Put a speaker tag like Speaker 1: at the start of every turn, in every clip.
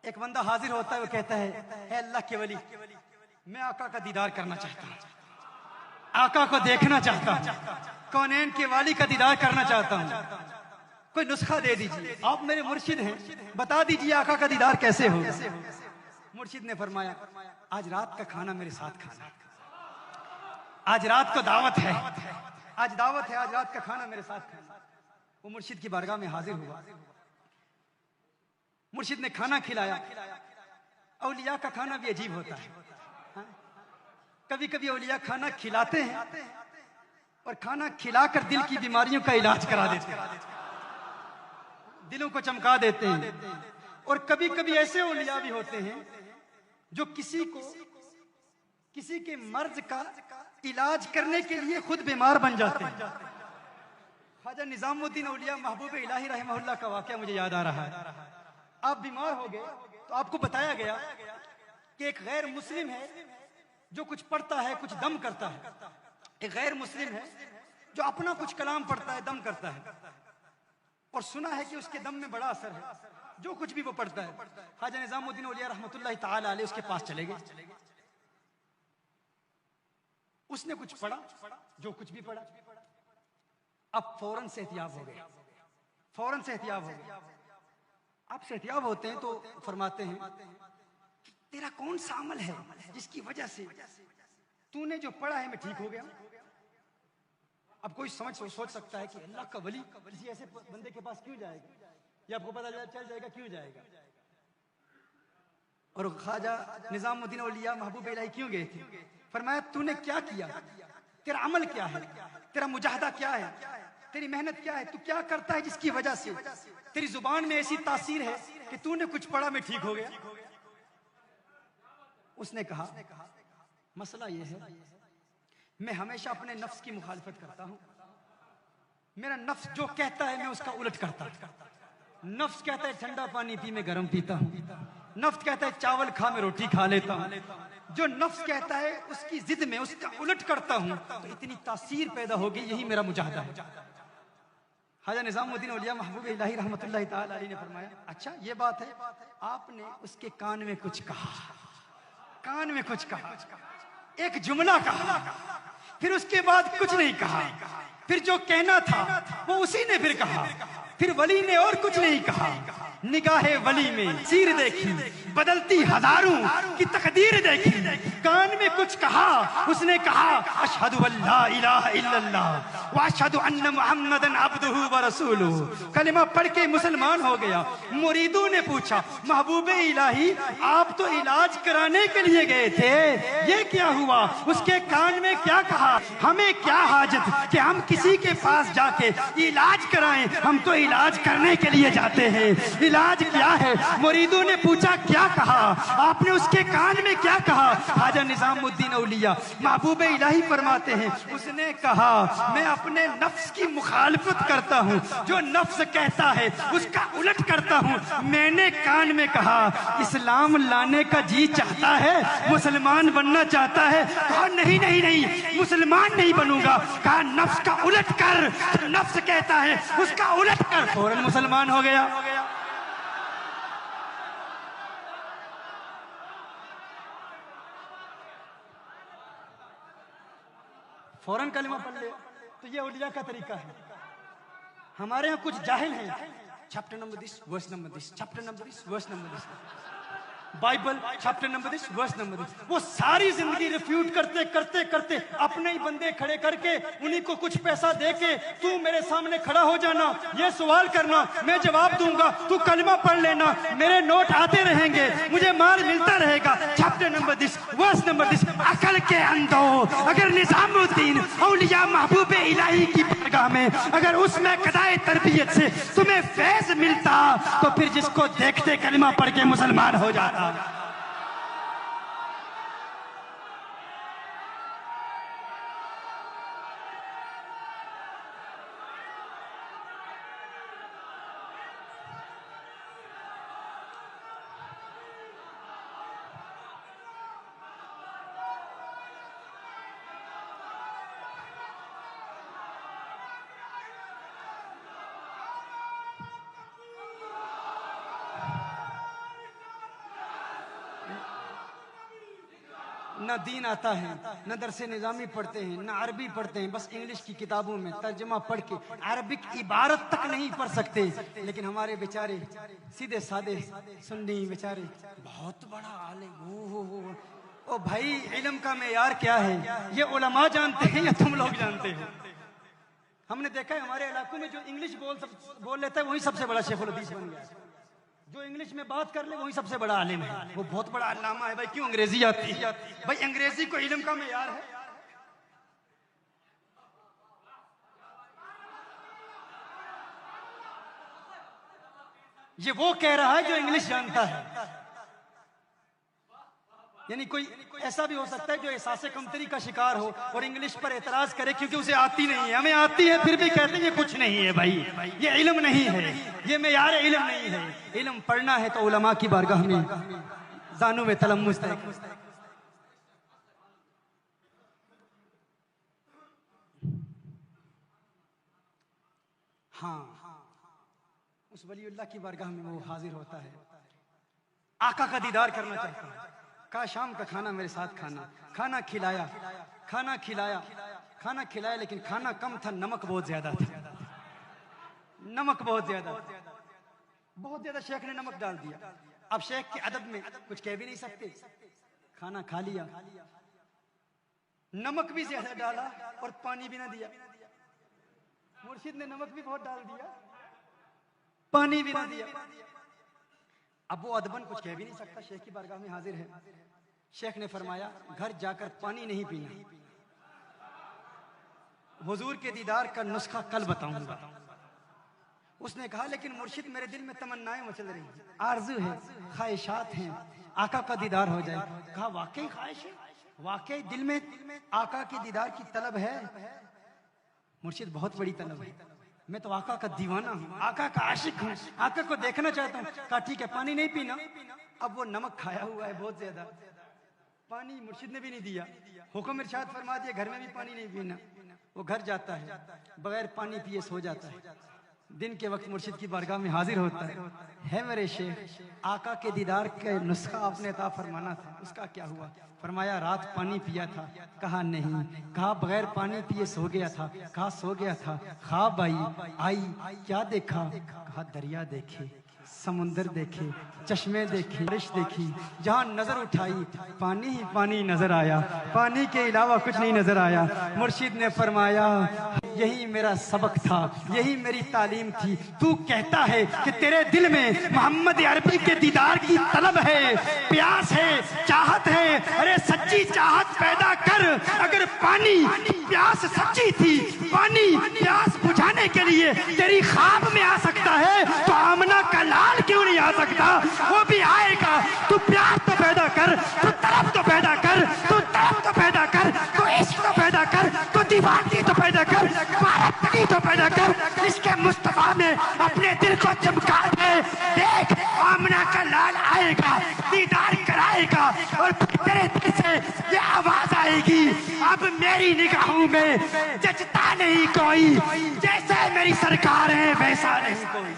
Speaker 1: ایک بندہ حاضر ہوتا ہے، وہ کہتا ہے اے اللہ کے ولی، میں آقا کا دیدار کرنا چاہتا ہوں، آقا کو دیکھنا چاہتا ہوں، کونین کے والی کا دیدار کرنا چاہتا ہوں، کوئی نسخہ دے دیجیے، آپ میرے مرشد ہیں، بتا دیجیے آقا کا دیدار کیسے ہو۔ مرشد نے فرمایا آج رات کا کھانا میرے ساتھ کھانا، آج رات کو دعوت ہے، آج دعوت ہے، آج رات کا کھانا میرے ساتھ کھانا۔ وہ مرشد کی بارگاہ میں حاضر ہوا، مرشد نے کھانا کھلایا۔ اولیاء کا کھانا بھی عجیب ہوتا ہے، کبھی کبھی اولیاء کھانا کھلاتے ہیں اور کھانا کھلا کر دل کی بیماریوں کا علاج کرا دیتے ہیں، دلوں کو چمکا دیتے ہیں۔ اور کبھی کبھی ایسے اولیاء بھی ہوتے ہیں جو کسی کے مرض کا علاج کرنے کے لیے خود بیمار بن جاتے ہیں۔ خواجہ نظام الدین اولیاء محبوب الہی رحمہ اللہ کا واقعہ مجھے یاد آ رہا ہے۔ آپ بیمار ہو گئے تو آپ کو بتایا گیا کہ ایک غیر مسلم ہے جو کچھ پڑھتا ہے، کچھ دم کرتا ہے، ایک غیر مسلم ہے جو اپنا کچھ کلام پڑھتا ہے، دم کرتا ہے، اور سنا ہے کہ اس کے دم میں بڑا اثر ہے، جو کچھ بھی وہ پڑھتا ہے۔ خواجہ نظام الدین اولیاء رحمۃ اللہ تعالی علیہ اس کے پاس چلے گئے، اس نے کچھ پڑھا، جو کچھ بھی پڑھا، اب فوراً سے احتیاط ہو گئے، فوراً سے احتیاط ہو گئے۔ آپ سے احتیاط ہوتے ہیں تو فرماتے ہیں تیرا کون سا عمل ہے جس کی وجہ سے تو نے جو پڑھا ہے میں ٹھیک ہو گیا؟ اب کوئی سوچ سکتا ہے کہ اللہ کا ولی کسی ایسے بندے کے پاس کیوں جائے گا، یہ آپ کو پتہ چل جائے گا کیوں جائے گا۔ اور خواجہ نظام الدین اولیاء محبوب الہی کیوں گئے تھے؟ فرمایا تو نے کیا کیا، تیرا عمل کیا ہے، تیرا مجاہدہ کیا ہے، تیری محنت کیا ہے، تو کیا کرتا ہے جس کی وجہ سے تیری زبان میں ایسی تاثیر ہے کہ تو نے کچھ پڑھا میں ٹھیک ہو گیا۔ اس نے کہا مسئلہ یہ ہے میں ہمیشہ اپنے نفس کی مخالفت کرتا ہوں، میرا نفس جو کہتا ہے میں اس کا الٹ کرتا ہوں۔ نفس کہتا ہے ٹھنڈا پانی پی میں گرم پیتا ہوں، نفس کہتا ہے چاول کھا میں روٹی کھا لیتا ہوں، جو نفس کہتا ہے اس کی ضد میں اس کا الٹ کرتا ہوں تو اتنی تاثیر پیدا ہوگی، یہی میرا مجاہدہ ہے۔ خواجہ نظام الدین اولیاء محبوب الہی رحمۃ اللہ تعالی علیہ نے فرمایا اچھا یہ بات ہے، آپ نے اس کے کان میں کچھ کہا، کان میں کچھ کہا، ایک جملہ کہا، پھر اس کے بعد کچھ نہیں کہا، پھر جو کہنا تھا وہ اسی نے پھر کہا، پھر ولی نے اور کچھ نہیں کہا۔ نگاہ ولی میں سیر دیکھی، بدلتی ہزاروں کی تقدیر دیکھی، کان میں کچھ کہا، اس نے کہا اشہد ان لا الہ الا اللہ واشہد ان محمدن عبدہ ورسولہ، کلمہ پڑھ کے مسلمان ہو گیا۔ مریدوں نے پوچھا محبوب الہی آپ تو علاج کرانے کے لیے گئے تھے، یہ کیا ہوا؟ اس کے کان میں کیا کہا؟ ہمیں کیا حاجت کہ ہم کسی کے پاس جا کے علاج کرائیں، ہم تو علاج کرنے کے لیے جاتے ہیں، علاج کیا ہے؟ مریدوں نے پوچھا کیا کہا؟ آپ نے اس کے کان میں کیا کہا؟ خواجہ نظام الدین اولیاء محبوب الہی فرماتے ہیں اس نے کہا میں اپنے نفس کی مخالفت کرتا ہوں، جو نفس کہتا ہے اس کا الٹ کرتا ہوں۔ میں نے کان میں کہا اسلام لانے کا جی چاہتا ہے، مسلمان بننا چاہتا ہے؟ کہا نہیں نہیں نہیں مسلمان نہیں بنوں گا۔ کہا نفس کا الٹ کر، نفس کہتا ہے اس کا الٹ کر، فوراً مسلمان ہو گیا۔ فوراً کلمہ پڑھ لے، تو یہ اولیاء کا طریقہ ہے۔ ہمارے ہاں کچھ جاہل ہیں، چیپٹر نمبر دس ورس نمبر دس، چیپٹر نمبر دس ورس نمبر دس، بائبل چیپٹر نمبر دس ورس نمبر دس، وہ ساری زندگی ریفیوٹ کرتے کرتے کرتے اپنے ہی بندے کھڑے کر کے انہی کو کچھ پیسہ دے کے تو میرے سامنے کھڑا ہو جانا، یہ سوال کرنا، میں جواب دوں گا، تو کلمہ پڑھ لینا، میرے نوٹ آتے رہیں گے، مجھے مال ملتا رہے گا۔ چیپٹر نمبر دس ورس نمبر دس، عقل کے اندھو اگر نظام الدین اولیاء محبوب الہی کی بارگاہ میں اگر اس میں قضائے تربیت سے تمہیں فیض ملتا تو پھر جس کو دیکھتے کلمہ پڑھ کے مسلمان ہو جاتا۔ نہ دین آتا ہے، نہ درس نظامی پڑھتے ہیں، نہ عربی پڑھتے ہیں، بس انگلش کی کتابوں میں ترجمہ پڑھ کے عربک عبارت تک نہیں پڑھ سکتے. لیکن ہمارے بیچارے سیدھے سادے سنی بیچارے بہت بڑا عالم. او بھائی علم کا معیار کیا ہے یہ علماء جانتے ہیں یا تم لوگ جانتے ہو؟ ہم نے دیکھا ہے ہمارے علاقوں میں جو انگلش بول لیتا ہے وہی سب سے بڑا شیخ الحدیث بن گیا. جو انگلش میں بات کر لے وہی سب سے بڑا عالم ہے، وہ بہت بڑا علامہ ہے. بھائی کیوں انگریزی آتی ہے؟ بھائی انگریزی کو علم کا معیار ہے؟ یہ وہ کہہ رہا ہے جو انگلش جانتا ہے. یعنی کوئی ایسا بھی ہو سکتا ہے جو احساس کمتری کا شکار ہو اور انگلش پر اعتراض کرے کیونکہ اسے آتی نہیں ہے. ہمیں آتی ہے پھر بھی کہتے ہیں یہ کچھ نہیں ہے. بھائی یہ علم نہیں ہے، یہ معیار علم نہیں ہے. علم پڑھنا ہے تو علماء کی بارگاہ میں زانو میں تلمس ہے. ہاں اس ولی اللہ کی بارگاہ میں وہ حاضر ہوتا ہے، آقا کا دیدار کرنا چاہتا ہے. کہا شام کا کھانا میرے ساتھ کھانا. کھانا کھلایا لیکن کھانا کم تھا، نمک بہت زیادہ تھا. نمک بہت زیادہ شیخ نے نمک ڈال دیا. اب شیخ کے ادب میں کچھ کہہ بھی نہیں سکتے. کھانا کھا لیا، نمک بھی زیادہ ڈالا اور پانی بھی نہ دیا. مرشد نے نمک بھی بہت ڈال دیا، پانی بھی نہ دیا. اب وہ ادبن کچھ کہہ بھی نہیں سکتا، شیخ کی بارگاہ میں حاضر ہے. شیخ نے فرمایا گھر جا کر پانی نہیں پینا، حضور کے دیدار کا نسخہ کل بتاؤں گا. اس نے کہا لیکن مرشد میرے دل میں تمنائیں مچل رہی ہیں، آرزو ہے، خواہشات ہیں، آقا کا دیدار ہو جائے. کہا واقعی خواہش ہے، واقعی دل میں آقا کے دیدار کی طلب ہے؟ مرشد بہت بڑی طلب ہے، میں تو آقا کا دیوانہ ہوں، آقا کا عاشق ہوں، آقا کو دیکھنا چاہتا ہوں. کہا ٹھیک ہے پانی نہیں پینا. اب وہ نمک کھایا ہوا ہے بہت زیادہ، پانی مرشد نے بھی نہیں دیا. حکم ارشاد فرما دیا گھر میں بھی پانی نہیں پینا. وہ گھر جاتا ہے، بغیر پانی پیے سو جاتا ہے. دن کے وقت مرشد کی بارگاہ میں حاضر ہوتا ہے میرے شیخ آقا کے دیدار کا نسخہ آپ نے عطا فرمانا تھا، اس کا کیا ہوا؟ فرمایا رات پانی پیا تھا. کہا نہیں. کہا بغیر پانی پیے سو گیا تھا. کہا سو گیا تھا. خواب آئی کیا دیکھا؟ کہا دریا دیکھے، سمندر دیکھے، چشمے دیکھے، بارش دیکھی. جہاں نظر اٹھائی پانی ہی پانی نظر آیا، پانی کے علاوہ کچھ نہیں نظر آیا. مرشد نے فرمایا یہی میرا سبق تھا، یہی میری تعلیم تھی. تو کہتا ہے کہ تیرے دل میں محمد عربی کے دیدار کی طلب ہے، پیاس ہے، چاہت ہے. ارے سچی چاہت پیدا کر. اگر پانی پیاس سچی تھی، پانی پیاس بجھانے کے لیے تیری خواب میں آ سکتا ہے تو آمنہ کا لال کیوں نہیں آ سکتا؟ وہ بھی آئے گا. تو پیاس تو پیدا کر، تو طلب تو پیدا کر، تو طلب تو پیدا کر، تو عشق تو پیدا کر، تو دیوانگی تو پیدا کر، بارکتی تو پیدا کر. اس کے مصطفیٰ میں اپنے دل کو چمکا دے. دیکھ آمنہ کا لال آئے گا، دیدار کرائے گا اور تیرے دل سے یہ آواز آئے گی اب میری نگاہوں میں جچتا نہیں کوئی، جیسے میری سرکار ہے ویسا نہیں کوئی.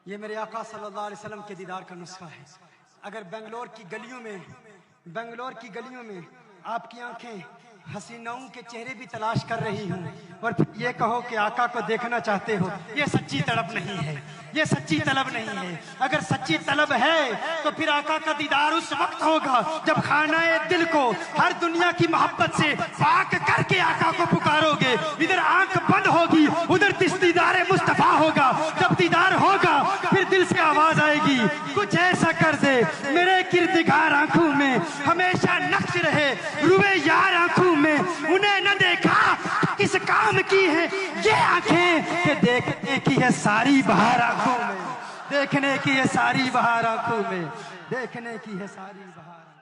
Speaker 1: یہ میرے آقا صلی اللہ علیہ وسلم کے دیدار کا نسخہ ہے. اگر بنگلور کی گلیوں میں آپ کی آنکھیں حسیناؤں کے چہرے بھی تلاش کر رہی ہوں اور پھر یہ کہو کہ آقا کو دیکھنا چاہتے ہو، یہ سچی طلب نہیں ہے، یہ سچی طلب نہیں ہے. اگر سچی طلب ہے تو پھر آقا کا دیدار اس وقت ہوگا جب خانہ دل کو ہر دنیا کی محبت سے پاک کر کے آقا کو پکارو گے. ادھر آنکھ بند ہوگی، ادھر دیدار مصطفیٰ ہوگا. جب دیدار ہوگا پھر دل سے آواز آئے گی کچھ ایسا کر دے میرے کردگار آنکھوں میں ہمیشہ نقش رہے، روئے یار آنکھوں میں انہیں نہ دیکھا کس کام کی ہے یہ آنکھیں کہ دیکھنے کی ہے ساری بہار آنکھوں میں. دیکھنے کی ہے ساری بہار آنکھوں میں، دیکھنے کی ہے ساری بہار